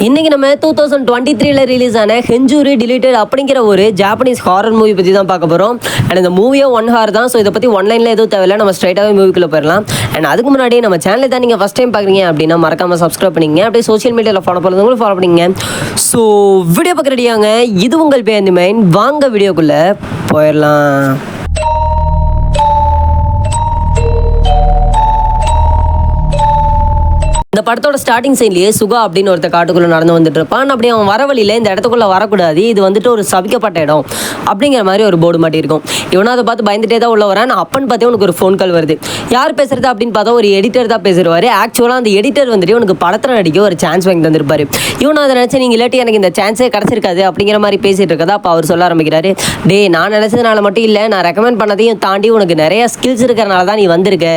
இன்னைக்கு நம்ம 2023 ரிலீஸ் ஆன ஹெஞ்சூரி டிலீட்டட் அப்படிங்கிற ஒரு ஜாப்பனீஸ் ஹாரர் மூவி பற்றி தான் பார்க்க போகிறோம். அண்ட் இந்த மூவியே 1 hour தான். ஸோ இதை பற்றி ஒன்லைனில் எதுவும் தேவையில்லை, நம்ம ஸ்ட்ரைட்டாகவே மூவிக்குள்ளே போயிடலாம். அண்ட் அதுக்கு முன்னாடி நம்ம சேனலை தான் நீங்கள் ஃபஸ்ட் டைம் பார்க்குறீங்க அப்படின்னா மறக்காமல் சப்ஸ்கிரைப் பண்ணிங்க. அப்படியே சோஷியல் மீடியாவில் ஃபாலோ பண்ணுறவங்களும் ஃபாலோ பண்ணிங்க. ஸோ வீடியோ பார்க்க ரெடியாங்க. இது உங்கள் பேர் மைண்ட். வாங்க வீடியோக்குள்ளே போயிடலாம். இந்த படத்தோட ஸ்டார்டிங் சைன்லேயே சுகா அப்படின்னு ஒருத்த காட்டுக்குள்ளே நடந்து வந்துட்டு இருப்பான். அப்படி அவன் வர வழியில் இந்த இடத்துக்குள்ளே வரக்கூடாது, இது வந்துட்டு ஒரு சபிக்கப்பட்ட இடம் அப்படிங்கிற மாதிரி ஒரு போர்டு மாட்டியிருக்கும். இவனும் அதை பார்த்து பயந்துட்டே தான் உள்ள வரான். அப்பன்னு பார்த்தே உனக்கு ஒரு ஃபோன் கால் வருது. யார் பேசுறது அப்படின்னு பார்த்தா ஒரு எடிட்டர் தான் பேசுவார். ஆக்சுவலாக அந்த எடிட்டர் வந்துட்டு உனக்கு படத்தில் நடிக்க ஒரு சான்ஸ் வாங்கி தந்திருப்பாரு. இவனும் அதை நினச்சி நீங்கள் இல்லாட்டி எனக்கு இந்த சான்ஸே கிடச்சிருக்காது அப்படிங்கிற மாதிரி பேசிட்டு இருக்கதா. அப்போ அவர் சொல்ல ஆரம்பிக்கிறாரு, டே நான் நினச்சதுனால மட்டும் இல்லை, நான் ரெக்கமெண்ட் பண்ணதையும் தாண்டி உனக்கு நிறைய ஸ்கில்ஸ் இருக்கிறனால தான் நீ வந்திருக்க.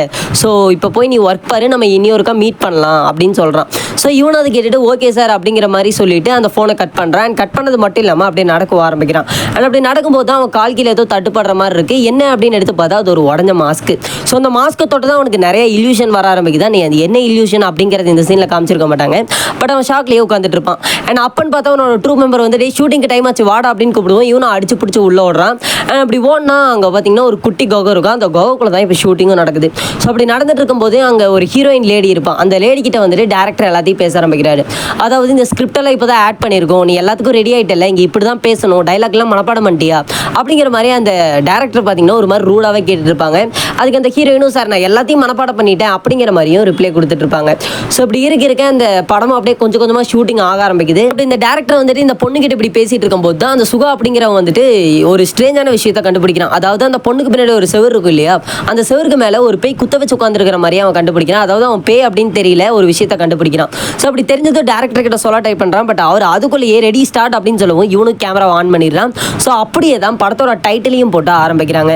ஸோ இப்போ போய் நீ ஒர்க் பாரு, நம்ம இன்னொருக்கா மீட் பண்ணலாம் அப்படின்னு சொல்கிறான். ஸோ இவனும் அதை கேட்டுட்டு ஓகே சார் அப்படிங்கிற மாதிரி சொல்லிட்டு அந்த ஃபோனை கட் பண்ணுறான். கட் பண்ணது மட்டும் இல்லாமல் அப்படியே நடக்க ஆரம்பிக்கிறான். அண்ட் அப்படி நடக்கும்போது தான் அவன் கால் கீழே ஏதோ தட்டுப்படுற மாதிரி இருக்குது. என்ன அப்படின்னு எடுத்து பார்த்தா அது ஒரு உடஞ்ச மாஸ்க்கு. ஸோ அந்த மாஸ்க்கை தொட்டு தான் அவனுக்கு நிறைய இல்யூஷன் வர ஆரம்பிக்குதா. நீ அது என்ன இல்யூஷன் அப்படிங்கிறது இந்த சீனில் காமிச்சிருக்க மாட்டாங்க. பட் அவன் ஷாக்லேயே உட்காந்துட்டு இருப்பான். அண்ட் அப்பன்னு பார்த்தா அவனோட ட்ரூ மெம்பர் வந்து ஷூட்டிங்க்கு டைம் ஆச்சு வாடா அப்படின்னு கூப்பிடுவோம். இவனும் அடிச்சு பிடிச்சி உள்ள ஓடுறான். அண்ட் அப்படி ஓடனா அங்கே பார்த்தீங்கன்னா ஒரு குட்டி கோகம் இருக்கும். அந்த கோகக்குள்ள தான் இப்போ ஷூட்டிங்கும் நடக்குது. ஸோ அப்படி நடந்துட்டு இருக்கும்போது அங்கே ஒரு ஹீரோயின் லேடி இருப்பான். அந்த லேடி கிட்ட வந்துட்டு டேரக்டர் எல்லாத்தையும் பேச ஆரம்பிக்கிறாரு. அதாவது இந்த ஸ்கிரிப்டெல்லாம் இப்போ தான் ஆட் பண்ணியிருக்கோம், நீ எல்லாத்துக்கும் ரெடி ஆகிட்டல, இங்கே இப்படி தான் பேசணும், டைலாக்லாம் மனப்பாடம் பண்ணிட்டியா அப்படிங்கிற மாதிரி அந்த டேரக்டர் பார்த்தீங்கன்னா ஒரு மாதிரி ரூடாகவே கேட்டுட்டு இருப்பாங்க. அதுக்கு அந்த ஹீரோயினும் சார் நான் எல்லாத்தையும் மனப்பாடம் பண்ணிட்டேன் அப்படிங்கிற மாதிரியும் ரிப்ளை கொடுத்துட்டு இருப்பாங்க. ஸோ இப்படி இருக்க அந்த படம் அப்படியே கொஞ்சம் கொஞ்சமாக ஷூட்டிங் ஆக ஆரம்பிக்குது. அப்படி இந்த டேரக்டர் வந்துட்டு இந்த பொண்ணுகிட்ட இப்படி பேசிட்டு இருக்கும்போது தான் அந்த சுகா அப்படிங்கிறவங்க வந்துட்டு ஒரு ஸ்ட்ரேஞ்சான விஷயத்தை கண்டுபிடிக்கிறான். அதாவது அந்த பொண்ணுக்கு பின்னாடி ஒரு செவர் இருக்கும் இல்லையா, அந்த செவருக்கு மேலே ஒரு பேய் குத்த வச்சு உட்காந்துருக்கிற மாதிரி அவன் கண்டுபிடிக்கிறான். அதாவது அவன் பேய் அப்படின்னு தெரியல, ஒரு விஷயத்தை கண்டுபிடிக்கிறான். ஸோ அப்படி தெரிஞ்சது டேரக்டர் கிட்ட சொல்ல ட்ரை பண்ணுறான். பட் அவர் அதுக்குள்ளேயே ரெடி ஸ்டார்ட் அப்படின்னு சொல்லவும் இவனுக்கு கேமரா ஆன் பண்ணிடுறான். ஸோ அப்படியே தான் படத்தோட டைட்டிலையும் போட்டு ஆரம்பிக்கிறாங்க.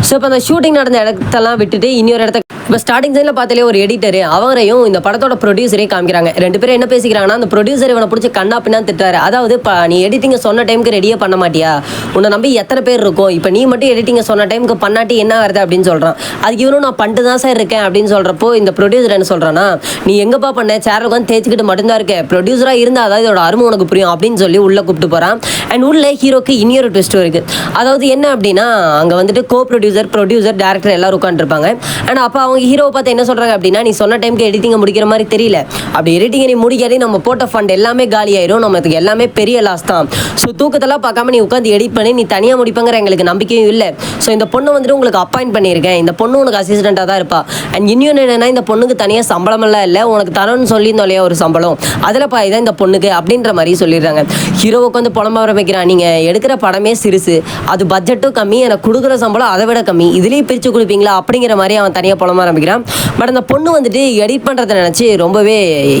ஸோ இப்போ அந்த ஷூட்டிங் நடந்த இடத்தெல்லாம் விட்டுட்டு இன்னொரு இடத்த இப்போ ஸ்டார்டிங் சைனில் பார்த்தாலே ஒரு எடிட்டரு அவரையும் இந்த படத்தோட ப்ரொடியூசரையும் காமிக்கிறாங்க. ரெண்டு பேரும் என்ன பேசிக்கிறாங்கன்னா, அந்த ப்ரொடியூசர் இவனை பிடிச்சி கண்ணா பின்னான்னு திட்டாரு. அதாவது நீ எடிட்டிங்கை சொன்ன டைமுக்கு ரெடியே பண்ண மாட்டியா, உன்னை நம்பி எத்தனை பேர் இருக்கும், இப்போ நீ மட்டும் எடிட்டிங்கை சொன்ன டைமுக்கு பண்ணாட்டி என்ன வருது அப்படின்னு சொல்கிறான். அதுக்கு இவனும் நான் பண்ணிட்டு தான் சார் இருக்கேன் அப்படின்னு சொல்கிறப்போ இந்த ப்ரொடியூசர் என்ன சொல்கிறான்னா, நீ எங்கேப்பா பண்ண, சேரில் உட்காந்து தேய்ச்சிக்கிட்டு மட்டும்தான் இருக்கேன், ப்ரொடியூசராக இருந்தால் அதாவது இதோட அருமை உனக்கு புரியும் அப்படின்னு சொல்லி உள்ளே கூப்பிட்டு போகிறான். அண்ட் உள்ளே ஹீரோக்கு இன்னொரு ட்விஸ்ட்டும் இருக்குது. அதாவது என்ன அப்படின்னா, அங்கே வந்துட்டு கோ ப்ரொடியூசர், ப்ரொடியூசர், டேரக்டர் எல்லாரும் உட்காந்துருப்பாங்க. அண்ட் அப்போ அவங்க ஹீரோவை பார்த்து என்ன சொல்கிறாங்க அப்படின்னா, நீ சொன்ன டைமுக்கு எடிட்டிங்கை முடிக்கிற மாதிரி தெரியல, அப்படி எடிட்டிங்கை நீ முடிக்காதே நம்ம போட்ட ஃபண்ட் எல்லாமே காலி ஆயிரும், நமக்கு எல்லாமே பெரிய லாஸ் தான். ஸோ தூக்கத்தெல்லாம் பார்க்காம நீ உட்காந்து எடிட் பண்ணி நீ தனியாக முடிப்பங்கிற எங்களுக்கு நம்பிக்கையும் இல்லை. ஸோ இந்த பொண்ணை வந்துட்டு உங்களுக்கு அப்பாயிண்ட் பண்ணியிருக்கேன், இந்த பொண்ணு உனக்கு அசிஸ்டண்ட்டாக தான் இருப்பா. அண்ட் இன்னொன்று என்னென்னா, இந்த பொண்ணுக்கு தனியாக சம்பளமெல்லாம் இல்லை, உனக்கு தரணும்னு சொல்லியிருந்தோம் இல்லையா ஒரு சம்பளம், அதில் பாய் தான் இந்த பொண்ணுக்கு அப்படின்ற மாதிரி சொல்லிடுறாங்க. ஹீரோவுக்கு வந்து புலம்ப ஆரம்பிக்கிறான், நீங்கள் எடுக்கிற படமே சிறுசு, அது பட்ஜெட்டும் கம்மி, எனக்கு கொடுக்குற சம்பளம் அதை விட கம்மி, இதுலேயும் பிரித்து கொடுப்பீங்களா அப்படிங்கிற மாதிரி அவன் தனியாக புலம்ப ஆரம்பிக்கிறான். பட் அந்த பொண்ணு வந்துட்டு எடிட் பண்ணுறதை நினச்சி ரொம்பவே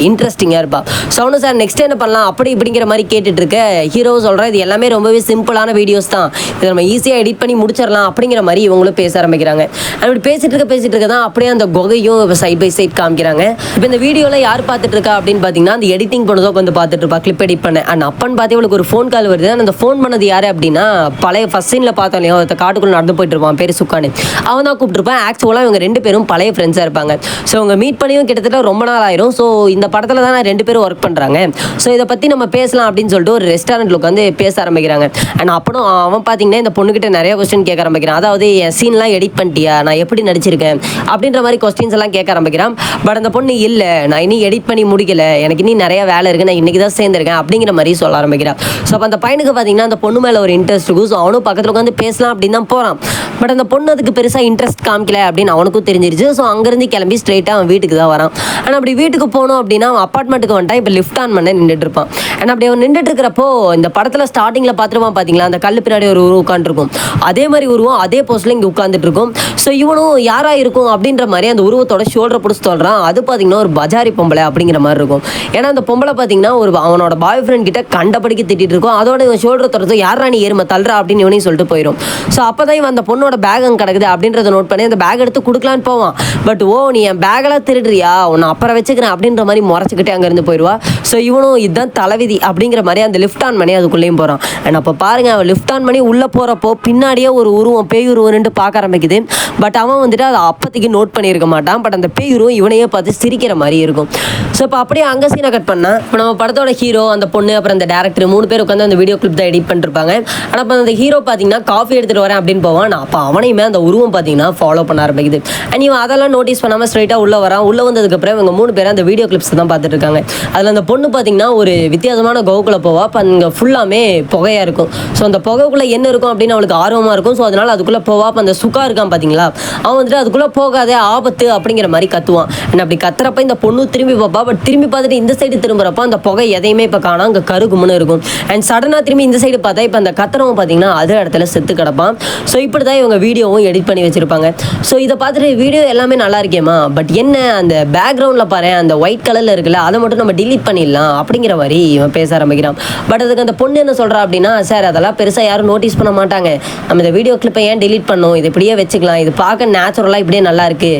இன்ட்ரெஸ்டிங்காக இருப்பாள். ஸோ அவனு சார் நெக்ஸ்ட் என்ன பண்ணலாம் அப்படி இப்படிங்கிற மாதிரி கேட்டுட்டு இருக்க ஹீரோ சொல்கிறேன், இது எல்லாமே ரொம்பவே சிம்பிளான வீடியோஸ் தான், இதை நம்ம ஈஸியாக எடிட் பண்ணி முடிச்சிடலாம் அப்படிங்கிற மாதிரி இவங்களும் பேச ஆரம்பிக்கிறாங்க. அப்படி பேசிட்டு இருக்க தான் அப்படியே அந்த குகையும் சைட் பை சைட் காமிக்கிறாங்க. இப்போ இந்த வீடியோவில் யார் பார்த்துட்டு இருக்கா அப்படின்னு பார்த்தீங்கன்னா, அந்த எடிட்டிங் பண்ணதோ வந்து பார்த்துட்டு இருப்பா, கிளிப் எடிட் பண்ண. அண்ட் அப்பன்னு பார்த்து இவளுக்கு ஒரு ஃபோன் கால் வருது. அந்த ஃபோன் பண்ணது யார் அப்படின்னா, பழைய ஃபர்ஸ்ட் சீனில் பார்த்தோம் இல்லையா, ஒருத்த காட்டுக்குள்ள நடந்து போயிட்டு இருப்பான், பேர் சுக்கானு, அவன் தான் கூப்பிட்டுருப்பான். ஆக்சுவலாக இவங்க ரெண்டு பேரும் பழைய ஃப்ரெண்ட்ஸாக இருப்பாங்க. ஸோ அவங்க மீட் பண்ணியும் கிட்டத்தட்ட ரொம்ப நாள் ஆயிரும். ஸோ இந்த படத்தில் தான் ரெண்டு பேரும் ஒர்க் பண்ணுறாங்க. ஸோ இதை பற்றி நம்ம பேசலாம் அப்படின்னு சொல்லிட்டு ஒரு ரெஸ்டாரண்ட்டில் உட்காந்து பேச ஆரம்பிக்கிறாங்க. அண்ட் அப்புறம் அவன் பார்த்தீங்கன்னா இந்த பொண்ணுக்கிட்ட நிறைய கொஸ்டின் கேட்க ஆரம்பிக்கிறான். அதாவது என் சீன்லாம் எடிட் பண்ணிட்டியா, நான் எப்படி நடிச்சிருக்கேன் அப்படின்ற மாதிரி கொஸ்டின்ஸ் எல்லாம் கேட்க ஆரம்பிக்கிறான். பட் அந்த பொண்ணு இல்லை, நான் இன்னும் எடிட் பண்ணி முடிக்கல, எனக்கு இன்னும் நிறைய வேலை இருக்குது, நான் இன்றைக்கி தான் சேர்ந்துருக்கேன் அப்படிங்கிற மாதிரி சொல்ல ஆரம்பிக்கிறான். ஸோ அப்போ அந்த பையனுக்கு பார்த்தீங்கன்னா அந்த பொண்ணு மேலே ஒரு இன்ட்ரெஸ்ட் இருக்கும். ஸோ அவனும் பக்கத்தில் உட்காந்து பேசலாம் அப்படின்னு தான் போகிறான். பட் அந்த பொண்ணு அதுக்கு பெருசாக இன்ட்ரெஸ்ட் காமிக்கல அப்படின்னு அவனுக்கும் தெரிஞ்சிருச்சு. ஸோ அங்கேருந்து கிளம்பி ஸ்ட்ரெயிட்டாக அவன் வீட்டுக்கு தான் வரான். ஆனால் அப்படி வீட்டுக்கு போகணும் அப்படின்னா அவன் அப்பார்ட்மெண்ட்டுக்கு வந்துட்டான். இப்போ லிஃப்ட் ஆன் பண்ண நின்றுட்டு இருப்பான். அண்ட் அப்படி அவன் நின்றுட்டு இருக்கிறப்போ இந்த படத்தில் ஸ்டார்டிங்கில் பார்த்துருவான் பார்த்தீங்களா, அந்த கல் பின்னாடி ஒரு உருவம் உட்காந்துருக்கும், அதே மாதிரி உருவம் அதே போஸ்ட்டில் இங்கே உட்காந்துட்டு இருக்கும். ஸோ இவனும் யாராக இருக்கும் அப்படின்ற மாதிரி அந்த உருவத்தோட ஷோல்டரை பிடிச்சி சொல்கிறான். அது பார்த்தீங்கன்னா ஒரு பஜாரி பொம்பளை அப்படிங்கிற மாதிரி இருக்கும். ஏன்னா அந்த பொம்பளை பார்த்தீங்கன்னா ஒரு அவனோட பாய் ஃப்ரெண்ட் கிட்ட கண்டபடிக்கு திட்டிட்டு இருக்கும். அதோட இவன் ஷோல்டரை தொடர்ந்து யாரா நீ ஏறும தள்ளுறா அப்படின்னு இவனையும் சொல்லிட்டு போயிடும். ஸோ அப்போ தான் இவன் அந்த பொண்ணோட பேக் அங்கே கிடக்குது அப்படின்றத நோட் பண்ணி அந்த பேக் எடுத்து கொடுக்கலான்னு போவான். பட் நீ என் பேக்கெல்லாம் திருடுறியா, உன்னை அப்புறம் வச்சுக்கிறேன் அப்படின்ற மாதிரி முறைச்சிக்கிட்டே அங்கேருந்து போயிடுவா. ஸோ இவனும் இதுதான் தலைவிதி அப்படிங்கிற மாதிரி அந்த லிஃப்ட் ஆன் பண்ணி அதுக்குள்ளேயும் போகிறான். அண்ட் அப்போ பாருங்கள், அவன் லிஃப்ட் ஆன் பண்ணி உள்ளே போகிறப்போ பின்னாடியே ஒரு உருவம், பேய் உருவம்னு பார்க்க ஆரம்பிக்குது. பட் அவன் வந்துட்டு அதை அப்போதைக்கு நோட் பண்ணியிருக்க மாட்டான். பட் அந்த பேரும் இவனையே பார்த்து சிரிக்கிற மாதிரி இருக்கும். ஸோ இப்போ அப்படியே அங்கே சீனை கட் பண்ணால் இப்போ நம்ம படத்தோட ஹீரோ, அந்த பொண்ணு, அப்புறம் அந்த டேரக்டர் 3 பேர் உட்காந்து அந்த வீடியோ கிளிப் தான் எடிட் பண்ணிருப்பாங்க. ஆனால் இப்போ அந்த ஹீரோ பார்த்தீங்கன்னா காஃபி எடுத்துகிட்டு வரேன் அப்படின்னு போவான். அப்போ அவனையுமே அந்த உருவம் பார்த்தீங்கன்னா ஃபாலோ பண்ண ஆரம்பிக்குது. அண்ட் இவன் அதெல்லாம் நோட்டீஸ் பண்ணாமல் ஸ்ட்ரைட்டாக உள்ளே வரான். உள்ளே வந்ததுக்கப்புறம் இவங்க 3 பேரும் அந்த வீடியோ கிளிப்ஸ் தான் பார்த்துட்டு இருக்காங்க. அதில் அந்த பொண்ணு பார்த்தீங்கன்னா ஒரு வித்தியாசமான கவுக்குள்ளே போவா. அப்போ அங்கே ஃபுல்லாமே புகையாக இருக்கும். ஸோ அந்த புகைக்குள்ளே என்ன இருக்கும் அப்படின்னு அவளுக்கு ஆர்வமாக இருக்கும். ஸோ அதனால் அதுக்குள்ளே போவா. அப்போ அந்த சுக்கா இருக்கான் பார்த்தீங்களா, அவன் வந்துட்டு அதுக்குள்ளே போகாதே, ஆபத்து அப்படிங்கிற மாதிரி கத்துவான். அண்ட் அப்படி கத்துறப்ப இந்த பொண்ணு திரும்பி பார்ப்பா. பட் திரும்பி பார்த்துட்டு இந்த சைடு திரும்புறப்ப அந்த புகை எதையுமே இப்போ காணோம், அங்கே கருகுமுன்னு இருக்கும். அண்ட் சடனாக திரும்பி இந்த சைடு பார்த்தா இப்போ அந்த கத்துறவன் பார்த்தீங்கன்னா அதே இடத்துல செத்து கிடப்பான். ஸோ இப்படி தான் இவங்க வீடியோவும் எடிட் பண்ணி வச்சிருப்பாங்க. ஸோ இதை பார்த்துட்டு வீடியோ எல்லாமே நல்லா இருக்கேம்மா, பட் என்ன அந்த பேக்ரவுண்டில் பாரு அந்த ஒயிட் கலரில் இருக்குல்ல, அதை மட்டும் நம்ம டிலீட் பண்ணிடலாம் அப்படிங்கிற மாதிரி இவன் பேச ஆரம்பிக்கிறான். பட் அதுக்கு அந்த பொண்ணு என்ன சொல்கிறா அப்படின்னா, சார் அதெல்லாம் பெருசாக யாரும் நோட்டீஸ் பண்ண மாட்டாங்க, நம்ம இந்த வீடியோ கிளிப்பை ஏன் டிலீட் பண்ணோம், இது இப்படியே வச்சுக்கலாம், இது பார்க்க நேச்சுரலாக இப்படியே நல்லா இருக்கு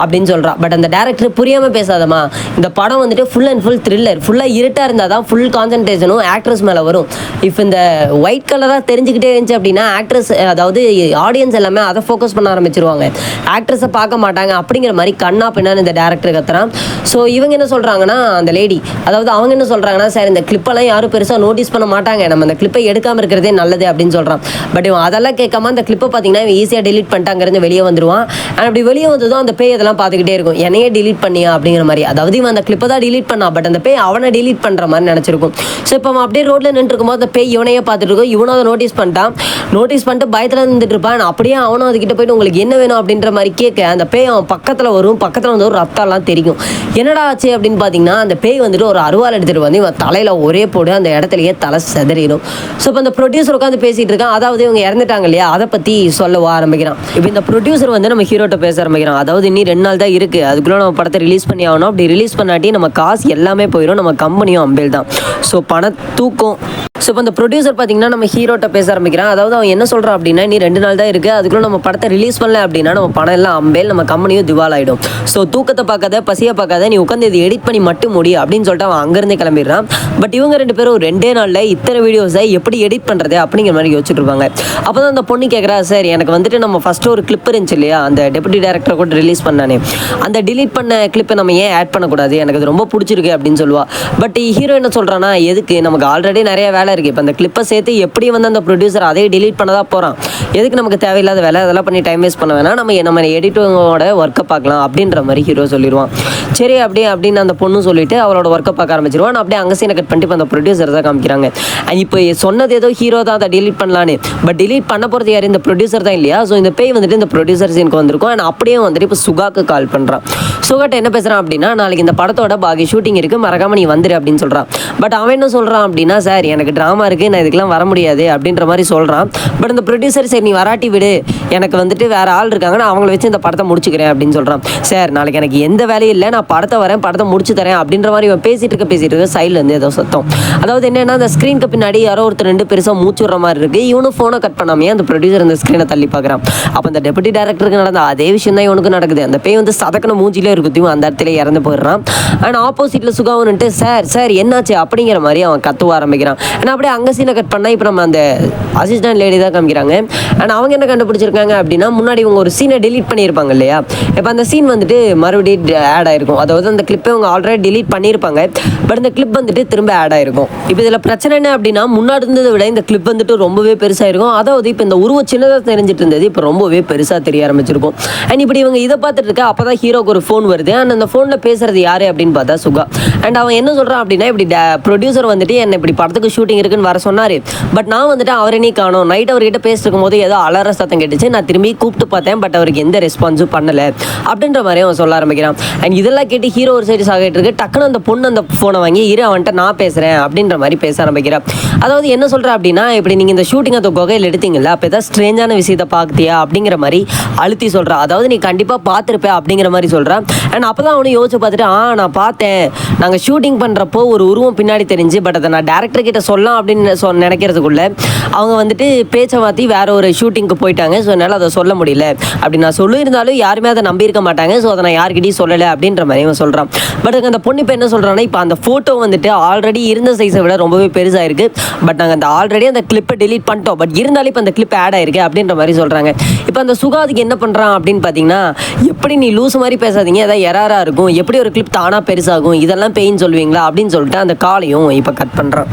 அப்படின்னு சொல்கிறா. பட் அந்த டேரக்டர் புரியாமல் பேசாதம்மா, இந்த படம் வந்துட்டு ஃபுல் அண்ட் ஃபுல் த்ரில்லர், ஃபுல்லாக இருட்டாக இருந்தால் தான் ஃபுல் கான்சன்ட்ரேஷனும் ஆக்ட்ரஸ் மேலே வரும். இப்போ இந்த ஒயிட் கலராக தெரிஞ்சுக்கிட்டே இருந்துச்சு அப்படின்னா ஆக்ட்ரஸ், அதாவது ஆடியன்ஸ் எல்லாமே அதை ஃபோக்கஸ் பண்ண ஆரம்பிச்சிருவாங்க, ஆக்ட்ரஸை பார்க்க மாட்டாங்க அப்படிங்கிற மாதிரி கண்ணா பின்னான்னு இந்த டேரக்டர் கத்துறான். ஸோ இவங்க என்ன சொல்கிறாங்கன்னா, அந்த லேடி, அதாவது அவங்க என்ன சொல்கிறாங்கன்னா, சார் இந்த கிளிப்பெல்லாம் யாரும் பெருசாக நோட்டீஸ் பண்ண மாட்டாங்க, நம்ம இந்த கிளிப்பை எடுக்காமல் இருக்கிறதே நல்லது அப்படின்னு சொல்கிறான். பட் இவன் அதெல்லாம் கேட்காம அந்த கிளிப்பை பார்த்தீங்கன்னா இவன் ஈஸியாக டிலீட் பண்ணிட்டாங்கிறது வெளியே வந்துடுவான். அண்ட் அப்படி வெளியே வந்ததும் அந்த பேய் அதெல்லாம் பார்த்துக்கிட்டே இருக்கும், என்னையே டிலீட் பண்ணியா அப்படிங்கிற மாதிரி. அதாவது இவன் அந்த கிளிப்பை தான் டிலீட் பண்ணா, பட் அந்த பேய் அவனை டிலீட் பண்ணுற மாதிரி நினச்சிருக்கும். ஸோ இப்போ அவன் அப்படியே ரோட்டில் நின்று இருக்கும்போது அந்த பேய் இவனையே பார்த்துட்டு இருக்கும். இவனும் அதை நோட்டீஸ் பண்ணிட்டு பயத்தில் இருந்துட்டு இருப்பான். அப்படியே அவனும் அதுக்கிட்ட போயிட்டு உங்களுக்கு என்ன வேணும் அப்படின்ற மாதிரி கேட்க அந்த பேய் அவன் பக்கத்தில் வரும். பக்கத்தில் வந்து ஒரு ரத்தம்லாம் தெரியும். என்னடா ஆச்சு அப்படின்னு பார்த்தீங்கன்னா, அந்த பேய் வந்துட்டு ஒரு அருவாள் எடுத்துகிட்டு வந்து இவன் தலையில் ஒரே போடு, அந்த இடத்துலையே தலை செதறிடும். ஸோ இப்போ அந்த ப்ரொடியூசர் உட்காந்து பேசிகிட்டு இருக்கான். அதாவது இவங்க இறந்துட்டாங்க இல்லையா, அதை பற்றி சொல்ல ஆரம்பிக்கிறான். இப்போ இந்த ப்ரொடியூசர் வந்து நம்ம ஹீரோட்ட பேச ஆரம்பிக்கிறான். அதாவது இன்னும் 2 நாள் தான் இருக்குது, அதுக்குள்ளே நம்ம படத்தை ரிலீஸ் பண்ணி ஆகணும். அப்படி ரிலீஸ் பண்ணாட்டி நம்ம காசு எல்லாமே போயிடும், நம்ம கம்பெனியும் அம்பேல் தான். ஸோ பண தூக்கம். ஸோ இப்போ அந்த ப்ரொடியூசர் பார்த்தீங்கன்னா நம்ம ஹீரோட்ட பேச ஆரம்பிக்கிறான். அதாவது அவன் என்ன சொல்கிறான் அப்படின்னா, நீ 2 நாள் தான் இருக்குது, அதுக்குள்ளே நம்ம படத்தை ரிலீஸ் பண்ணல அப்படின்னா நம்ம பணம் எல்லாம் அம்பேல், நம்ம கம்பெனியும் திவால் ஆகிடும். ஸோ தூக்கத்தை பார்க்காத, பசியை பார்க்காத, நீ உட்காந்து இது எடிட் பண்ணி மட்டும் முடி அப்படின்னு சொல்லிட்டு அவன் அங்கேருந்தே கிளம்பிடுறான். பட் இவங்க 2 பேரும் 2 நாளில் இத்தனை வீடியோஸை எப்படி எடிட் பண்ணுறது அப்படிங்கிற மாதிரி யோசிச்சுட்டு இருப்பாங்க. அப்போ தான் அந்த பொண்ணு கேட்குறா, சார் எனக்கு வந்துட்டு நம்ம ஃபஸ்ட்டு ஒரு கிளிப் இருந்துச்சு இல்லையா, அந்த டெபுட்டி டேரக்டர் கூட ரிலீஸ் பண்ணானே, அந்த டிலீட் பண்ண கிளிப்பை நம்ம ஏன் ஆட் பண்ணக்கூடாது, எனக்கு அது ரொம்ப பிடிச்சிருக்கு அப்படின்னு சொல்லுவா. பட் ஹீரோ என்ன சொல்கிறான்னா, எதுக்கு, நமக்கு ஆல்ரெடி நிறைய வேலை இருக்குது, இப்போ அந்த கிளிப்பை சேர்த்து எப்படி வந்து அந்த ப்ரொடியூசர் அதே டிலீட் பண்ண தான் போகிறான், எதுக்கு நமக்கு தேவையில்லாத வேலை, அதெல்லாம் பண்ணி டைம் வேஸ்ட் பண்ண வேணாம், நம்ம எடிட்டரோட ஒர்க்கை பார்க்கலாம் அப்படின்ற மாதிரி ஹீரோ சொல்லிடுவான். சரி அப்படின்னு அந்த பொண்ணு சொல்லிட்டு அவளோட ஒர்க்கை பார்க்க ஆரம்பிச்சிருவான். அப்படியே அங்கே சீனை கட் பண்ணிட்டு அந்த ப்ரொடியூசர் தான் காமிக்கிறாங்க. இப்போ சொன்னது ஏதோ ஹீரோ தான் அதை டிலீட் பண்ணலான்னு, பட் டிலீட் பண்ண போகிறது யார், இந்த ப்ரொடியூசர் தான் இல்லையா. ஸோ இந்த பேய் வந்துட்டு இந்த ப்ரொடியூசர் சீனுக்கு வந்திருக்கும். அண்ட் அப்படியே வந்துட்டு இப்போ சுகாக்கு கால் பண்ணுறான். சுகாட்ட என்ன பேசுகிறான் அப்படின்னா, நாளைக்கு இந்த படத்தோட பாக்கி ஷூட்டிங் இருக்குது, மறக்காம நீ வந்துரு அப்படின்னு சொல்கிறான். பட் அவன் என்ன சொல்கிறான் அப்படின்னா, சார் எனக்கு ட்ராமா இருக்குது, நான் இதுக்கெல்லாம் வர முடியாது அப்படின்ற மாதிரி சொல்கிறான். பட் இந்த ப்ரொடியூசர், சரி நீ வராட்டி விடு, எனக்கு வந்துட்டு வேறு ஆள் இருக்காங்க, நான் அவங்கள வச்சு இந்த படத்தை முடிச்சுக்கிறேன் அப்படின்னு சொல்கிறான். சார் நாளைக்கு எனக்கு எந்த வேலையும் இல்லை, நான் படத்தை முடிச்சு தரேன் அப்படின்ற மாதிரி இவன் பேசிட்டு இருக்க சைடில் இருந்து ஏதோ சத்தம். அதாவது என்னன்னா, அந்த ஸ்க்ரீனுக்கு பின்னாடி யாரோ ஒருத்தர் 2 பெருசாக மூச்சு விடுற மாதிரி இருக்குது. இவனும் ஃபோனை கட் பண்ணாமே அந்த ப்ரொடியூசர் அந்த ஸ்க்ரீனை தள்ளி பார்க்குறான். அப்போ அந்த டெபுட்டி டேரக்டருக்கு நடந்த அதே விஷயம் தான் இவனுக்கு நடக்குது. அந்த பேய் வந்து சதக்கன மூஞ்சிலே இருக்குத்தையும் அந்த இடத்துல இறந்து போயிடுறான். அண்ட் ஆப்போசிட்டில் சுகாவன்ட்டு சார் என்னாச்சு அப்படிங்கிற மாதிரி அவன் கத்துவ ஆரம்பிக்கிறான். ஏன்னா அப்படியே அங்கே சீனை கட் பண்ணால் இப்போ நம்ம அந்த அசிஸ்டன்ட் லேடி தான் காமிக்கிறாங்க. அண்ட் அவங்க என்ன கண்டுபிடிச்சிருக்காங்க அப்படின்னா, முன்னாடி இவங்க ஒரு சீனை டிலீட் பண்ணியிருப்பாங்க இல்லையா, இப்போ அந்த சீன் வந்துட்டு மறுபடியும் ஆட் ஆயிருக்கும். அதாவது அந்த கிளிப்பை அவங்க ஆல்ரெடி டிலீட் பண்ணியிருப்பாங்க, பட் இந்த கிளிப் வந்துட்டு திரும்ப ஆட் ஆயிருக்கும். இப்போ இதில் பிரச்சனை என்ன அப்படின்னா, முன்னாடி இருந்ததை விட இந்த கிளிப் வந்துட்டு ரொம்பவே பெருசாக இருக்கும். அதாவது இப்போ இந்த உருவம் சின்னதாக தெரிஞ்சிட்டு இருந்தது, இப்போ ரொம்பவே பெருசாக தெரிய ஆரம்பிச்சிருக்கும். அண்ட் இப்படி இவங்க இதை பார்த்துட்டு இருக்க அப்போ தான் ஹீரோக்கு ஒரு ஃபோன் வருது. அண்ட் அந்த ஃபோனில் பேசுறது யாரு அப்படின்னு பார்த்தா சுகா. அண்ட் அவன் என்ன சொல்கிறான் அப்படின்னா, இப்படி ப்ரொடியூசர் வந்துட்டு என்னை இப்படி படத்துக்கு ஷூட்டிங் இருக்குன்னு வர சொன்னார், பட் நான் வந்துட்டு அவரை நீ காணோம், நைட் அவர்கிட்ட பேசிட்டு இருக்கும்போது ஏதோ அலற சத்தம் கேட்டுச்சு, நான் திரும்பி கூப்பிட்டு பார்த்தேன், பட் அவருக்கு எந்த ரெஸ்பான்ஸும் பண்ணலை அப்படின்ற மாதிரி அவன் சொல்ல ஆரம்பிக்கிறான். அண்ட் இதெல்லாம் கேட்டு ஹீரோ ஒரு சைடு சாகிட்டு இருக்கு. டக்குன்னு அந்த பொண்ணு அந்த ஃபோனை வாங்கி அவன்கிட்ட நான் பேசுகிறேன் அப்படின்ற மாதிரி பேச ஆரம்பிக்கிறான். அதாவது என்ன சொல்கிற அப்படின்னா, இப்படி நீங்கள் இந்த ஷூட்டிங் அந்த குகையில் எடுத்தீங்கல்ல, அப்போ ஏதாவது ஸ்ட்ரேஞ்சான விஷயத்தை பார்த்தியா அப்படிங்கிற மாதிரி அழுத்தி சொல்கிறான். அதாவது நீ கண்டிப்பாக பார்த்துருப்பேன் அப்படிங்கிற மாதிரி சொல்கிறான். அண்ட் அப்போ தான் அவனும் யோசிச்சு பார்த்துட்டு, நான் பார்த்தேன், நாங்கள் ஷூட்டிங் பண்ணுறப்போ ஒரு உருவம் பின்னாடி தெரிஞ்சு, பட் அதை நான் டேரக்டர் கிட்ட சொல்லலாம் அப்படின்னு நினைக்கிறதுக்குள்ள அவங்க வந்துட்டு பேச்சை மாற்றி வேற ஒரு ஷூட்டிங்க்கு போயிட்டாங்க. ஸோ என்னால் அதை சொல்ல முடியல, அப்படி நான் சொல்லியிருந்தாலும் யாருமே அதை நம்பியிருக்க மாட்டாங்க, ஸோ அதை நான் யார்கிட்டையும் சொல்லலை அப்படின்ற மாதிரி அவன் சொல்கிறான். பட் அந்த பொண்ணு இப்போ என்ன சொல்கிறான்னா, இப்போ அந்த ஃபோட்டோ வந்துட்டு ஆல்ரெடி இருந்த சைஸை விட ரொம்பவே பெருசாக இருக்குது, பட் நாங்கள் அந்த ஆல்ரெடி அந்த கிளிப்பை டிலீட் பண்ணிட்டோம், பட் இருந்தாலும் இப்போ அந்த கிளிப் ஆட் ஆயிருக்கு அப்படின்ற மாதிரி சொல்கிறாங்க. இப்போ அந்த சுகா அதுக்கு என்ன பண்ணுறான் அப்படின்னு பார்த்தீங்கன்னா, எப்படி நீ லூஸ் மாதிரி பேசாதீங்க, ஏதாவது எரராக இருக்கும், எப்படி ஒரு கிளிப் தானாக பெருசாகும், இதெல்லாம் பெயின் சொல்லுவீங்களா அப்படின்னு சொல்லிட்டு அந்த காலையும் இப்போ கட் பண்ணுறான்.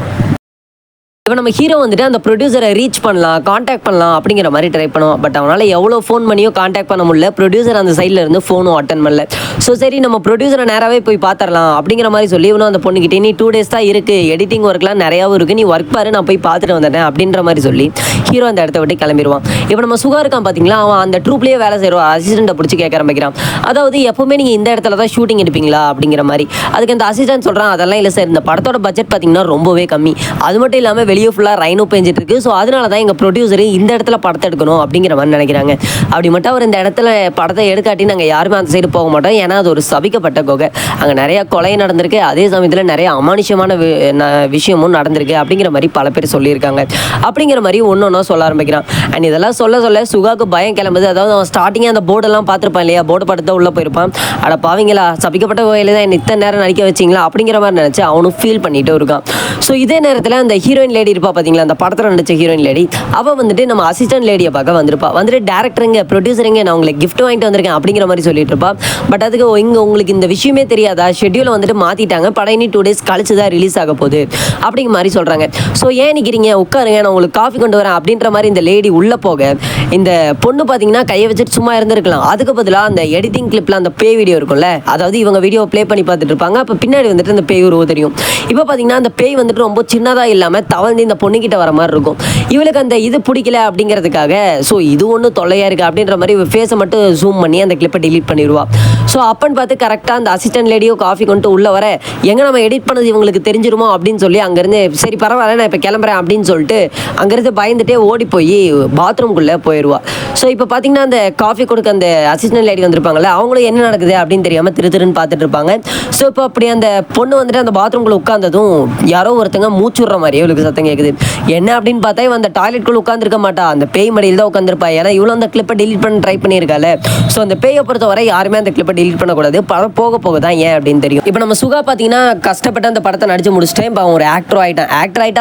இப்போ நம்ம ஹீரோ வந்துட்டு அந்த ப்ரொடியூசரை ரீச் பண்ணலாம், காண்டாக்ட் பண்ணலாம் அப்படிங்கிற மாதிரி ட்ரை பண்ணுவோம். பட் அவனால் எவ்வளோ ஃபோன் பண்ணியோ காண்டாக்ட் பண்ண முடியல. ப்ரொடியூசர் அந்த சைடில் இருந்து ஃபோனும் அட்டன் பண்ணல. ஸோ சரி நம்ம ப்ரொடியூசரை நேராகவே போய் பார்த்துடலாம் அப்படிங்கிற மாதிரி சொல்லி இவனும் அந்த பொண்ணுக்கிட்டே, நீ 2 days தான் இருக்குது, எடிட்டிங் ஒர்க்லாம் நிறையாவும் இருக்குது, நீ ஒர்க் பாரு, நான் போய் பார்த்துட்டு வந்துட்டேன் அப்படின்ற மாதிரி சொல்லி ஹீரோ அந்த இடத்த விட்டு கிளம்பிடுவான். இப்போ நம்ம சுகா இருக்கான் பார்த்தீங்களா, அவன் அந்த ட்ரூப்லேயே வேலை செய்வான், அசிஸ்டண்ட்டை பிடிச்சி கேட்க ஆரம்பிக்கிறான். அதாவது எப்போவுமே நீங்கள் இந்த இடத்துல தான் ஷூட்டிங் எடுப்பீங்களா அப்படிங்கிற மாதிரி. அதுக்கு அந்த அசிஸ்டன்ட் சொல்கிறான், அதெல்லாம் இல்லை சார், இந்த படத்தோட பட்ஜெட் பார்த்தீங்கன்னா ரொம்பவே கம்மி, அது மட்டும் இல்லாமல் வெளியே ஃபுல்லாக ரைனோ பெஞ்சிட்டு இருக்கு, ஸோ அதனால தான் எங்கள் ப்ரொடியூசர் இந்த இடத்துல படத்தை எடுக்கணும் அப்படிங்கிற மாதிரி நினைக்கிறாங்க. அப்படி மட்டும் அவர் இந்த இடத்துல படத்தை எடுக்காட்டி நாங்கள் யாருமே அந்த சைடு போக மாட்டோம், ஏன்னா அது ஒரு சபிக்கப்பட்ட குகை, அங்கே நிறைய கொலை நடந்திருக்கு, அதே சமயத்தில் நிறைய அமானுஷமான விஷயமும் நடந்திருக்கு அப்படிங்கிற மாதிரி பல பேர் சொல்லியிருக்காங்க. அப்படிங்கிற மாதிரி ஒன்று சொல்ல ஆரம்பிக்கிறான். அண்ட் இதெல்லாம் சொல்ல சுகாவுக்கு பயம் கிளம்புது. அதாவது அவன் ஸ்டார்டிங்கே அந்த போர்டெல்லாம் பார்த்துருப்பான் இல்லையா, போர்டு படத்தை உள்ளே போயிருப்பான். அட பாவீங்களா, சபிக்கப்பட்ட கோயில தான் என்ன இத்தனை நேரம் நடிக்க வச்சிங்களா அப்படிங்கிற மாதிரி நினச்சி அவனும் ஃபீல் பண்ணிட்டு இருக்கான். ஸோ இதே நேரத்தில் அந்த ஹீரோயின் லேடி இருப்பா பார்த்தீங்களா, அந்த படத்தில் நடிச்ச ஹீரோயின் லேடி, அவள் வந்துட்டு நம்ம அசிஸ்டன்ட் லேடியை பார்க்க வந்திருப்பா. வந்துட்டு டேரக்டருங்க, ப்ரொடியூசருங்க, நான் உங்களுக்கு கிஃப்ட் வாங்கிட்டு வந்திருக்கேன் அப்படிங்கிற மாதிரி சொல்லிட்டு இருப்பா. பட் அதுக்கு இங்கே உங்களுக்கு இந்த விஷயமே தெரியாதா, ஷெட்யூலை வந்துட்டு மாற்றிட்டாங்க, படம் இனி 2 days கழிச்சு தான் ரிலீஸ் ஆக போகுது அப்படிங்கிற மாதிரி சொல்கிறாங்க. ஸோ ஏன் நிற்கிறீங்க, உட்காருங்க, நான் உங்களுக்கு காஃபி கொண்டு வரேன் அப்படின்ற மாதிரி இந்த லேடி உள்ளே போக, இந்த பொண்ணு பார்த்தீங்கன்னா கையை வச்சுட்டு சும்மா இருந்திருக்கலாம். அதுக்கு பதிலாக அந்த எடிட்டிங் கிளிப்பில் அந்த பே வீடியோ இருக்கும்ல, அதாவது இவங்க வீடியோ ப்ளே பண்ணி பார்த்துட்டு இருப்பாங்க, அப்போ பின்னாடி வந்துட்டு அந்த பேய் உருவம் தெரியும். இப்போ பார்த்தீங்கன்னா அந்த பேய் வந்துட்டு ரொம்ப சின்னதாக இல்லாமல் தவழ்ந்து இந்த பொண்ணுக்கிட்ட வர மாதிரி இருக்கும். இவளுக்கு அந்த இது பிடிக்கல அப்படிங்கிறதுக்காக, ஸோ இது ஒன்றும் தொல்லையாக இருக்குது அப்படின்ற மாதிரி ஃபேஸை மட்டும் ஜூம் பண்ணி அந்த கிளிப்பை டிலீட் பண்ணிடுவா. ஸோ அப்பன்னு பார்த்து கரெக்டாக அந்த அசிஸ்டன்ட் லேடியோ காஃபி கொண்டு உள்ளே வர, எங்கே நம்ம எடிட் பண்ணது இவங்களுக்கு தெரிஞ்சிருமோ அப்படின்னு சொல்லி அங்கேருந்து சரி பரவாயில்ல நான் இப்போ கிளம்புறேன் அப்படின்னு சொல்லிட்டு அங்கேருந்து பயந்துட்டே ஓடி போய் பாத்ரூம்குள்ளே போயிடுவா. ஸோ இப்போ பார்த்தீங்கன்னா அந்த காஃபி கொடுக்க அந்த அசிஸ்டன்ட் லேடி வந்திருப்பாங்கல்ல, அவங்களும் என்ன நடக்குது அப்படின்னு தெரியாமல் திருன்னு பார்த்துட்டு இருப்பாங்க. ஸோ இப்போ அப்படி அந்த பொண்ணு வந்துட்டு அந்த பாத்ரூம்குள்ளே உட்காந்ததும் யாரோ ஒருத்தங்க மூச்சுடுற மாதிரியே இவளுக்கு சத்தம் கேட்குது. என்ன அப்படின்னு பார்த்தா இவன் அந்த டாய்லெட்குள்ளே உட்காந்துருக்க மாட்டா, அந்த பேய் மடியில் தான் உட்காந்துருப்பா. ஏன்னா இவ்வளோ அந்த கிளிப்பை டெலிட் பண்ண ட்ரை பண்ணியிருக்கால. ஸோ அந்த பேயை பொறுத்தவரை யாருமே அந்த கிளிப்பை டெலிட் பண்ணக்கூடாது, படம் போக போக தான் ஏன் அப்படின்னு தெரியும். இப்போ நம்ம சுகா பார்த்தீங்கன்னா கஷ்டப்பட்டு அந்த படத்தை நடிச்சு முடிச்சிட்டேன், இப்போ அவன் ஒரு ஆக்டர் ஆகிட்டான்,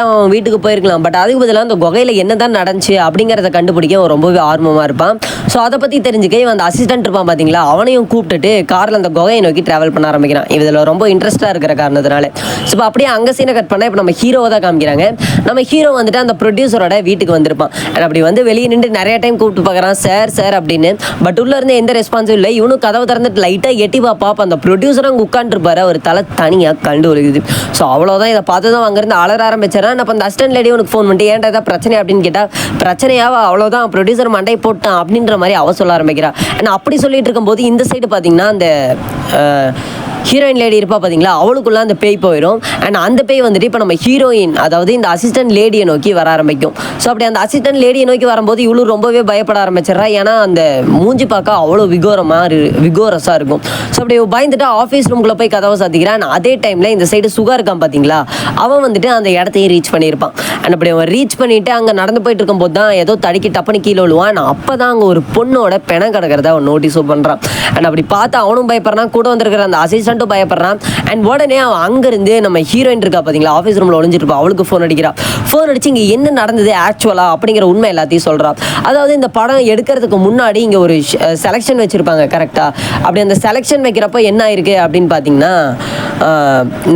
அவன் வீட்டுக்கு போயிருக்கலாம். பட் அதுக்கு பதிலாக அந்த குகையில் என்ன தான் நடந்துச்சு அப்படிங்கிறத கண்டுபிடிக்க அவன் ரொம்பவே ஆர்வமாக இருப்பான். ஸோ அதை பற்றி தெரிஞ்சுக்க இவன் அந்த அசிஸ்டன்ட் இருப்பான் பார்த்தீங்களா, அவனையும் கூப்பிட்டுட்டு காரில் அந்த குகையை நோக்கி ட்ராவல் பண்ண ஆரம்பிக்கிறான். இதில் ரொம்ப இன்ட்ரெஸ்ட்டாக இருக்கிற காரணத்தினால. ஸோ இப்போ அப்படியே அங்கே சீனை கட் பண்ணால் இப்போ நம்ம ஹீரோவை தான் காமிக்கிறாங்க. நம்ம ஹீரோ வந்துட்டு அந்த ப்ரொடியூசரோட வீட்டுக்கு வந்திருப்பான். அப்படி வந்து வெளியே நின்று நிறைய டைம் கூப்பிட்டு பார்க்குறான், சார் அப்படின்னு. பட் உள்ள இருந்து எந்த ரெஸ்பான்ஸும் இல்லை. இவனும் கதவை திறந்துட்டு லைட்டாக எட்டி பார்ப்பா, அந்த ப்ரொடியூசரும் அங்கே உட்காந்துருப்பாரு, ஒரு தலை தனியாக கண்டு ஒழுகுது. ஸோ அவ்வளோதான், இதை பார்த்து தான் அங்கேருந்து அலற ஆரம்பிச்சிடறான். அப்போ அந்த அசிஸ்டன்ட் லேடி உனக்கு ஃபோன் பண்ணிட்டு ஏன்டா ஏதாவது பிரச்சனை அப்படின்னு கேட்டால், பிரச்சனையாவா, அவ்வளோதான் ப்ரொடியூசர் மண்டை போட்டான் அப்படின்ற மாதிரி அவ சொல்ல ஆரம்பிக்கிறா. ஆனால் அப்படி சொல்லிட்டு இருக்கும்போது இந்த சைடு பார்த்தீங்கன்னா அந்த ஹீரோயின் லேடி இருப்பா பார்த்தீங்களா, அவளுக்குள்ள அந்த பேய் போயிடும். அண்ட் அந்த பேய் வந்துட்டு இப்போ நம்ம ஹீரோயின், அதாவது இந்த அசிஸ்டன்ட் லேடியை நோக்கி வர ஆரம்பிக்கும். ஸோ அப்படி அந்த அசிஸ்டன்ட் லேடியை நோக்கி வரும்போது இவ்வளோ ரொம்பவே பயப்பட ஆரம்பிச்சிடறா. ஏன்னா அந்த மூஞ்சி பார்க்க அவ்வளோ விகோரஸாக இருக்கும். ஸோ அப்படி பயந்துட்டு ஆஃபீஸ் ரூம்குள்ளே போய் கதவை சாத்திக்கிறான். அதே டைமில் இந்த சைடு சுகா இருக்கான் பார்த்தீங்களா, அவன் வந்துட்டு அந்த இடத்தையும் ரீச் பண்ணியிருப்பான். அண்ட் அப்படி அவன் ரீச் பண்ணிவிட்டு அங்கே நடந்து போயிட்டு இருக்கும்போது தான் ஏதோ தடுக்கி டப்புன்னு கீழே விழுவான். அப்போ தான் அங்கே ஒரு பொண்ணோட பெணம் கிடக்கிறத அவன் நோட்டீஸும் பண்ணுறான். அண்ட் அப்படி பார்த்து அவனும் பயப்படுறான், கூட வந்திருக்கிற அந்த அசிஸ்டன்ட்டும் பயப்படுறான். அண்ட் உடனே அவன் அங்கேருந்து நம்ம ஹீரோயின் இருக்கா பார்த்தீங்களா, ஆஃபீஸ் ரூமில் ஒளிஞ்சிருப்பா, அவளுக்கு ஃபோன் அடிக்கிறான். ஃபோன் அடிச்சு இங்கே என்ன நடந்தது ஆக்சுவலாக அப்படிங்கிற உண்மை எல்லாத்தையும் சொல்கிறான். அதாவது இந்த படம் எடுக்கிறதுக்கு முன்னாடி இங்கே ஒரு செலெக்ஷன் வச்சுருப்பாங்க கரெக்டாக. அப்படி அந்த செலெக்ஷன் வைக்கிறப்போ என்ன ஆயிருக்கு அப்படின்னு பார்த்தீங்கன்னா,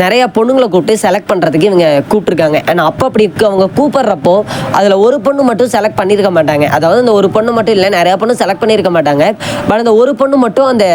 நிறைய பொண்ணுங்களை கூப்பிட்டு செலக்ட் பண்ணுறதுக்கு இவங்க கூப்பிட்ருக்காங்க. அண்ட் அப்படி அவங்க கூப்பிட்றப்போ அதில் ஒரு பொண்ணு மட்டும் செலக்ட் பண்ணியிருக்க மாட்டாங்க. அதாவது அந்த ஒரு பொண்ணு மட்டும் இல்லை, நிறையா பொண்ணு செலக்ட் பண்ணியிருக்க மாட்டாங்க. பட் அந்த ஒரு பொண்ணு மட்டும் அந்த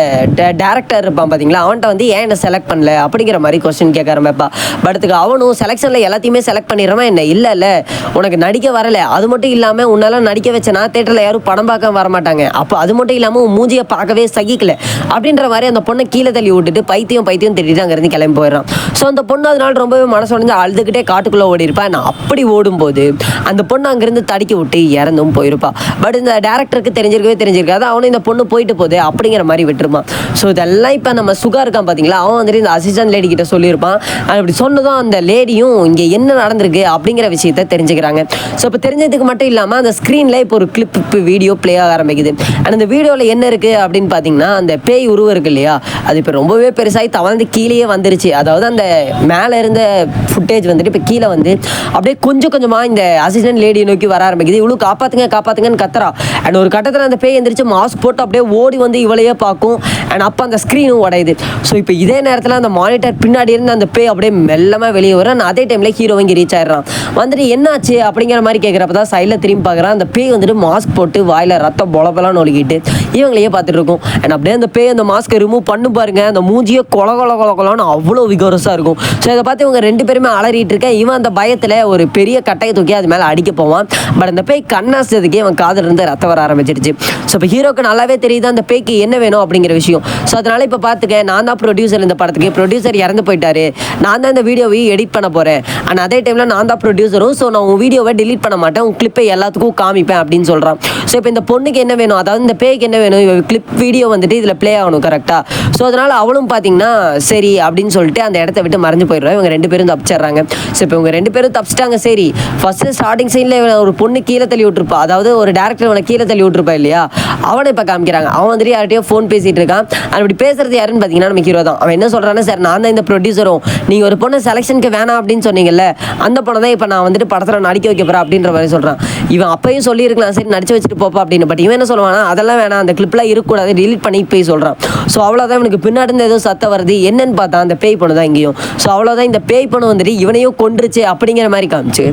டேரக்டர் இருப்பான் பார்த்தீங்களா, அவன்கிட்ட வந்து ஏன் என்ன செலக்ட் பண்ணல அப்படிங்கிற மாதிரி கொஸ்டின் கேட்க ஆரம்பிப்பா. படத்துக்கு அவனும் செலெக்ஷனில் எல்லாத்தையுமே செலக்ட் பண்ணிடுறான். என்ன இல்லை உனக்கு நடிக்க வரலை, அது மட்டும் இல்லாமல் உன்னால நடிக்க வச்சனா தேட்டரில் யாரும் படம் பார்க்க வரமாட்டாங்க, அப்போ அது மட்டும் இல்லாமல் உன் மூஞ்சியை பார்க்கவே சகிக்கல அப்படின்ற மாதிரி அந்த பொண்ணை கீழே தள்ளி விட்டுட்டு பைத்தியம் திட்டிட்டு அங்கேருந்து கிளம்பி போயிடறான். ஸோ அந்த பொண்ணு அதனால ரொம்பவே மனசு உடஞ்சு அழுதுகிட்டே காட்டுக்குள்ளே ஓடி இருப்பான். நான் அப்படி ஓடும்போது அந்த பொண்ணு அங்கேருந்து தடுக்கி விட்டு இறந்தும் போயிருப்பா. பட் இந்த டேரக்டருக்கு தெரிஞ்சிருக்காது, அவனும் இந்த பொண்ணு போயிட்டு போகுது அப்படிங்கிற மாதிரி விட்டுருப்பான். ஸோ இதெல்லாம் இப்போ நம்ம சுகா இருக்கான் பார்த்தீங்களா, அவன் வந்துட்டு இந்த அசிஸ்டன்ட் லேடி கிட்ட சொல்லியிருப்பான். அப்படி சொன்னதும் அந்த லேடியும் இங்கே என்ன நடந்திருக்கு அப்படிங்கிற விஷயத்த தெரிஞ்சுக்கிறாங்க. ஸோ இப்போ தெரிஞ்சதுக்கு மட்டும் இல்லாமல் அந்த ஸ்க்ரீனில் இப்போ ஒரு கிளிப் வீடியோ ப்ளே ஆக ஆரம்பிக்குது. அண்ட் அந்த வீடியோவில் என்ன இருக்குது அப்படின்னு பார்த்தீங்கன்னா, அந்த பேய் உருவம் இருக்கு இல்லையா, அது இப்போ ரொம்பவே பெருசாகி தவழ்ந்து கீழே வந்து வந்துருச்சு. அதாவது அந்த மேலே இருந்த ஃபுட்டேஜ் வந்துட்டு இப்போ கீழே வந்து அப்படியே கொஞ்சம் கொஞ்சமாக இந்த அசிஸ்டன்ட் லேடியை நோக்கி வர ஆரம்பிக்குது. இவ்வளோ காப்பாற்றுங்க காப்பாற்றுங்கன்னு கத்துறா. அண்ட் ஒரு கட்டத்தில் அந்த பேய் எந்திரிச்சு மாஸ்க் போட்டு அப்படியே ஓடி வந்து இவளையே பார்க்கும். அண்ட் அப்போ அந்த ஸ்க்ரீனும் உடையுது. ஸோ இப்போ இதே நேரத்தில் அந்த மானிட்டர் பின்னாடி இருந்து அந்த பேய் அப்படியே மெல்லமாக வெளியே வரும். அதே டைமில் ஹீரோ இங்கே ரீச் ஆயிடுறான். வந்துட்டு என்னாச்சு அப்படிங்கிற மாதிரி கேட்குறப்ப தான் சைடில் திரும்பி பார்க்குறான். அந்த பேய் வந்துட்டு மாஸ்க் போட்டு வாயில் ரத்தம் பொலப்பெல்லாம் ஒழுகிட்டு இவங்களையே பார்த்துட்டு இருக்கும். அண்ட் அப்படியே அந்த பேய் அந்த மாஸ்க்கை ரிமூவ் பண்ணு பாருங்க, அந்த மூஞ்சியே கொலன்னு அவ்வளோ விகரஸாக இருக்கும். ஸோ இதை பார்த்து இவங்க ரெண்டு பேருமே அலறிட்டு இருக்கேன். இவன் அந்த பயத்தில் ஒரு பெரிய கட்டையை தூக்கி அது மேலே அடிக்க போவான். பட் அந்த பேய் கண்ணாசதுக்கே அவன் காதில் இருந்து ரத்தம் வர ஆரம்பிச்சிருச்சு. ஸோ இப்போ ஹீரோக்கு நல்லாவே தெரியுது அந்த பேய்க்கு என்ன வேணும் அப்படிங்கிற விஷயம். ஸோ அதனால இப்போ பார்த்துக்க, நான் தான் ப்ரொடியூசர் இந்த படத்துக்கு. ப்ரொடியூசர் இறந்து போயிட்டாரு, நான் தான் இந்த வீடியோவை எடிட் பண்ண போகிறேன். அண்ட் அதே டைமில் நான் தான் ப்ரொடியூசரும். ஸோ நான் உன் வீடியோவை டிலீட் பண்ண மாட்டேன், உன் கிளிப்பை எல்லாத்துக்கும் காமிப்பேன் அப்படின்னு சொல்கிறான். ஸோ இப்போ இந்த பொண்ணுக்கு என்ன வேணும், அதாவது இந்த பேய்க்கு என்ன வேணும், கிளிப் வீடியோ வந்துட்டு இதில் ப்ளே ஆகணும் கரெக்டாக. ஸோ அதனால் அவளும் பார்த்தீங்கன்னா சரி அப்படின்னு சொல்லிட்டு அந்த இடத்த விட்டு மறைஞ்சு போயிடுறா. இவங்க ரெண்டு பேரும் தப்பிச்சிடுறாங்க. ஸோ இப்போ இவங்க ரெண்டு பேரும் தப்பிச்சிட்டாங்க. சரி, ஃபஸ்ட்டு ஸ்டார்டிங் சைனில் ஒரு பொண்ணு கீழே தள்ளி விட்டுருப்பா, அதாவது ஒரு டேரக்டர் அவனை கீழே தள்ளி விட்டுருப்பா இல்லையா, அவனை இப்போ காமிக்கிறாங்க. அவன் வந்துட்டு யார்கிட்டயோ ஃபோன் பேசிகிட்டு இருக்கான். அப்படி பேசுறது யாருன்னு பார்த்தீங்கன்னா நம்ம ஹீரோ தான். அவன் என்ன சொல்கிறான்னு, சார் நான் தான் இந்த ப்ரொடியூசரும், நீங்கள் ஒரு பொண்ணு செலெக்ஷனுக்கு வேணாம் அப்படின்னு சொன்னீங்கல்ல, அந்த பொண்ணை தான் இப்போ நான் வந்துட்டு படத்தில் நடிக்க வைக்க போகிறேன் அப்படின்ற மாதிரி சொல்கிறான். இவன் அப்பையும் சொல்லியிருக்கலாம் சரி நடிச்சு வச்சுட்டு போப்பா அப்படின்னு. பட் இவன் என்ன சொல்லுவானா, அதெல்லாம் வேணாம், அந்த கிளிப்லாம் இருக்கக்கூடாது, டிலீட் பண்ணி போய் சொல்கிறான். ஸோ அவ்வளோதான், இவனுக்கு பின்னாடி இருந்து ஏதோ சத்தம் வருது, என்னன்னு பார்த்தா அந்த பேய் பொண்ணு தான் இங்கேயும். ஸோ அவ்வளோதான், இந்த பேய் பொண்ணு வந்துட்டு இவனையும் கொன்றுச்சு அப்படிங்கிற மாதிரி காமிச்சு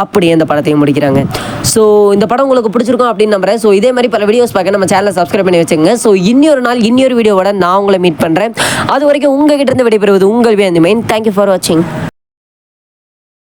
அப்படியே இந்த படத்தையும் முடிக்கிறாங்க. ஸோ இந்த படம் உங்களுக்கு பிடிச்சிருக்கும் அப்படின்னு நம்புறேன். ஸோ இதே மாதிரி பல வீடியோஸ் பார்க்க நம்ம சேனலை சப்ஸ்கிரைப் பண்ணி வச்சுங்க. ஸோ இன்னொரு நாள் இன்னொரு வீடியோவோட நான் உங்களை மீட் பண்ணுறேன். அது வரைக்கும் உங்ககிட்ட இருந்து விடைபெறுவது உங்கள் வேந்துமேன். தேங்க்யூ ஃபார் வாட்சிங்.